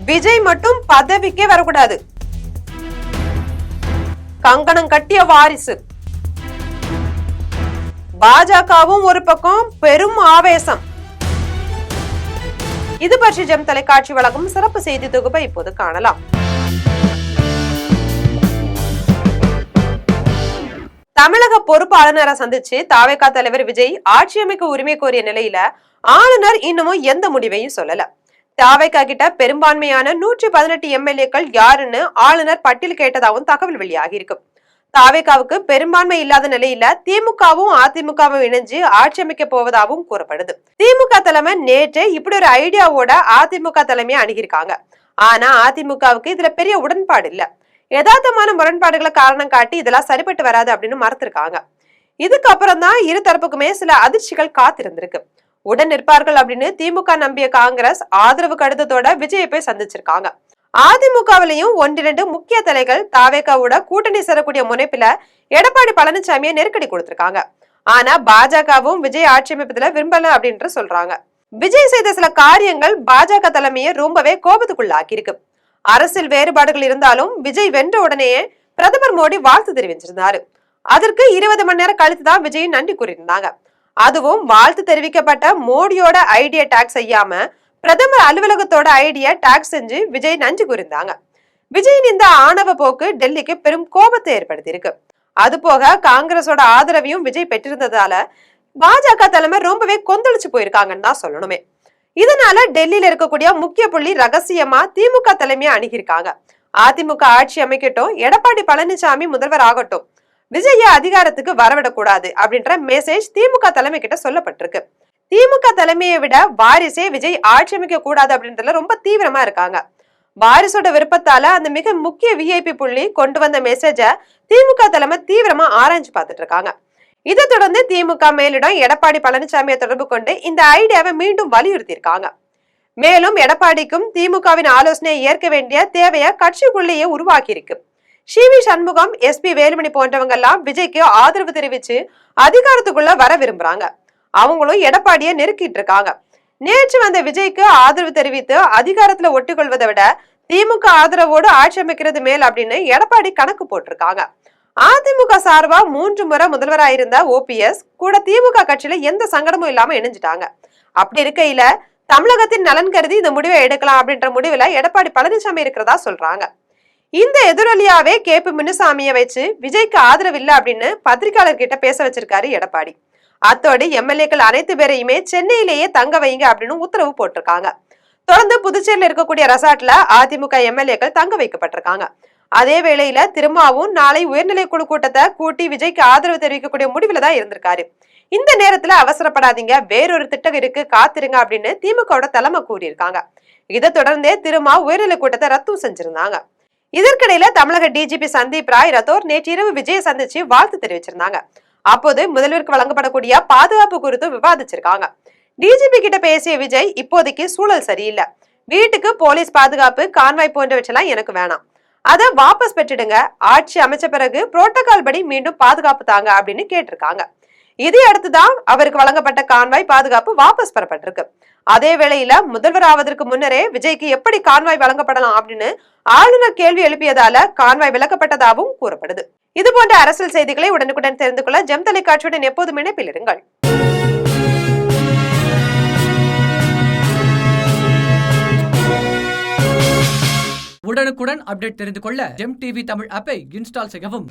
விஜய் மட்டும் பதவிக்கே வரக்கூடாது. கங்கணம் கட்டிய வாரிசு. பாஜகவும் ஒரு பக்கம் பெரும் ஆவேசம். இது பற்றி ஜெம் தொலைக்காட்சி வழங்கும் சிறப்பு செய்தி தொகுப்பை இப்போது காணலாம். தமிழக பொறுப்பு ஆளுநரை சந்திச்சு தாவேகா தலைவர் விஜய் ஆட்சி அமைக்க உரிமை கோரிய நிலையில ஆளுநர் இன்னமும் எந்த முடிவையும் சொல்லல. தாவேகா கிட்ட பெரும்பான்மையான 118 எம்எல்ஏக்கள் யாருன்னு ஆளுநர் பட்டியல் கேட்டதாகவும் தகவல் வெளியாகி இருக்கு. தாவேகாவுக்கு பெரும்பான்மை இல்லாத நிலையில திமுகவும் அதிமுகவும் இணைஞ்சு ஆட்சி அமைக்க போவதாகவும் கூறப்படுது. திமுக தலைமை நேற்று இப்படி ஒரு ஐடியாவோட அதிமுக தலைமையை அணுகிருக்காங்க. ஆனா அதிமுகவுக்கு இதுல பெரிய உடன்பாடு இல்ல. யதார்த்தமான முரண்பாடுகளை காரணம் காட்டி இதெல்லாம் சரிப்பட்டு வராது அப்படின்னு மறுத்திருக்காங்க. இதுக்கப்புறம் தான் இரு தரப்புக்குமே சில அதிர்ச்சிகள் காத்திருந்திருக்கு. உடன் நிற்பார்கள் அப்படின்னு திமுக நம்பிய காங்கிரஸ் ஆதரவு கடிதத்தோட விஜயை போய் சந்திச்சிருக்காங்க. அதிமுகவிலையும் ஒன்றிரண்டு முக்கிய தலைகள் தாவேகாவோட கூட்டணி சேரக்கூடிய முனைப்புல எடப்பாடி பழனிசாமியை நெருக்கடி கொடுத்திருக்காங்க. ஆனா பாஜகவும் விஜய் ஆட்சி அமைப்பதுல விரும்பல அப்படின்ற சொல்றாங்க. விஜய் செய்த சில காரியங்கள் பாஜக தலைமையை ரொம்பவே கோபத்துக்குள்ளாக்கி இருக்கு. அரசியல் வேறுபாடுகள் இருந்தாலும் விஜய் வென்ற உடனேயே பிரதமர் மோடி வாழ்த்து தெரிவிச்சிருந்தாரு. அதற்கு 20 மணி நேரம் கழித்துதான் விஜய் நன்றி கூறியிருந்தாங்க. அதுவும் வாழ்த்து தெரிவிக்கப்பட்ட மோடியோட ஐடியா டாக் செய்யாம பிரதமர் அலுவலகத்தோட ஐடியா டாக் செஞ்சு விஜய் நன்றி கூறியிருந்தாங்க. விஜயின் இந்த ஆணவ போக்கு டெல்லிக்கு பெரும் கோபத்தை ஏற்படுத்தி இருக்கு. அது போக காங்கிரஸோட ஆதரவையும் விஜய் பெற்றிருந்ததால பாஜக தலைமை ரொம்பவே கொந்தளிச்சு போயிருக்காங்கன்னு தான் சொல்லணுமே. இதனால டெல்லியில இருக்கக்கூடிய முக்கிய புள்ளி ரகசியமா திமுக தலைமையை அணுகிருக்காங்க. அதிமுக ஆட்சி அமைக்கட்டும், எடப்பாடி பழனிசாமி முதல்வர் ஆகட்டும், விஜய அதிகாரத்துக்கு வரவிடக்கூடாது அப்படின்ற மெசேஜ் திமுக தலைமை கிட்ட சொல்லப்பட்டிருக்கு. திமுக தலைமையை விட வாரிசே விஜய் ஆட்சி அமைக்க கூடாது அப்படின்றதுல ரொம்ப தீவிரமா இருக்காங்க. வாரிசோட விருப்பத்தால அந்த மிக முக்கிய விஐபி புள்ளி கொண்டு வந்த மெசேஜ திமுக தலைமை தீவிரமா ஆராய்ஞ்சு பார்த்துட்டு இருக்காங்க. இதை தொடர்ந்து திமுக மேலிடம் எடப்பாடி பழனிசாமியை தொடர்பு கொண்டு இந்த ஐடியாவை மீண்டும் வலியுறுத்தி இருக்காங்க. மேலும் எடப்பாடிக்கும் திமுகவின் ஆலோசனையை ஏற்க வேண்டிய தேவையை கட்சிக்குள்ளேயே உருவாக்கி இருக்கு. சி.வி. சண்முகம், எஸ்.பி. வேலுமணி போன்றவங்க எல்லாம் விஜய்க்கு ஆதரவு தெரிவிச்சு அதிகாரத்துக்குள்ள வர விரும்புறாங்க. அவங்களும் எடப்பாடியை நெருக்கிட்டு இருக்காங்க. நேற்று வந்த விஜய்க்கு ஆதரவு தெரிவித்து அதிகாரத்துல ஒட்டிக்கொள்வதை விட திமுக ஆதரவோடு ஆட்சி அமைக்கிறது மேல் அப்படின்னு எடப்பாடி கணக்கு போட்டிருக்காங்க. அதிமுக சார்பா 3 முறை முதல்வராயிருந்த ஓபிஎஸ் கூட திமுக கட்சியில எந்த சங்கடமும் இல்லாம இணைஞ்சிட்டாங்க. அப்படி இருக்கையில தமிழகத்தின் நலன் கருதி இந்த முடிவை எடுக்கலாம் அப்படின்ற முடிவுல எடப்பாடி பழனிசாமி இருக்கிறதா சொல்றாங்க. இந்த எதிரொலியாவே கேபி முனுசாமியை வச்சு விஜய்க்கு ஆதரவு இல்ல அப்படின்னு பத்திரிகையாளர் கிட்ட பேச வச்சிருக்காரு எடப்பாடி. அத்தோடு எம்எல்ஏக்கள் அனைத்து பேரையுமே சென்னையிலேயே தங்க வைங்க அப்படின்னு உத்தரவு போட்டிருக்காங்க. தொடர்ந்து புதுச்சேரியில இருக்கக்கூடிய ரெசார்ட்ல அதிமுக எம்எல்ஏக்கள் தங்க வைக்கப்பட்டிருக்காங்க. அதே வேளையில திரும்பவும் நாளை உயர்நிலை குழு கூட்டத்தை கூட்டி விஜய்க்கு ஆதரவு தெரிவிக்கக்கூடிய முடிவுல தான் இருந்திருக்காரு. இந்த நேரத்துல அவசரப்படாதீங்க, வேறொரு திட்டம் இருக்கு, காத்திருங்க அப்படின்னு திமுகவோட தலைமை கூறியிருக்காங்க. இதை தொடர்ந்தே திரும்ப உயர்நிலை கூட்டத்தை ரத்து செஞ்சிருந்தாங்க. இதற்கிடையில தமிழக டிஜிபி சந்தீப் ராய் ரத்தோர் நேற்று இரவு விஜயை சந்திச்சு வாழ்த்து தெரிவிச்சிருந்தாங்க. அப்போது முதல்வருக்கு வழங்கப்படக்கூடிய பாதுகாப்பு குறித்து விவாதிச்சிருக்காங்க. டிஜிபி கிட்ட பேசிய விஜய், இப்போதைக்கு சூழல் சரியில்லை, வீட்டுக்கு போலீஸ் பாதுகாப்பு, கான்வாய் போன்றவற்றெல்லாம் எனக்கு வேணாம், அதை வாபஸ் பெற்றுடுங்க, ஆட்சி அமைச்ச பிறகு புரோட்டோகால் படி மீண்டும் பாதுகாப்பு தாங்க அப்படின்னு கேட்டிருக்காங்க. இதை அடுத்துதான் அவருக்கு வழங்கப்பட்ட கான்வாய் பாதுகாப்பு வாபஸ் பெறப்பட்டிருக்கு. அதே வேளையில முதல்வர் ஆவதற்கு முன்னரே விஜய்க்கு எப்படி கான்வாய் வழங்கப்படலாம் அப்படின்னு ஆளுநர் கேள்வி எழுப்பியதால கான்வாய் விலக்கப்பட்டதாகவும் கூறப்படுது. இது போன்ற அரசியல் செய்திகளை உடனுக்குடன் தெரிந்து கொள்ள ஜெம் தொலைக்காட்சியுடன் எப்போதும் இணைப்பில் இருங்கள். உடனுக்குடன் அப்டேட் தெரிந்து கொள்ள ஜெம் டிவி தமிழ் ஆப்பை இன்ஸ்டால் செய்யவும்.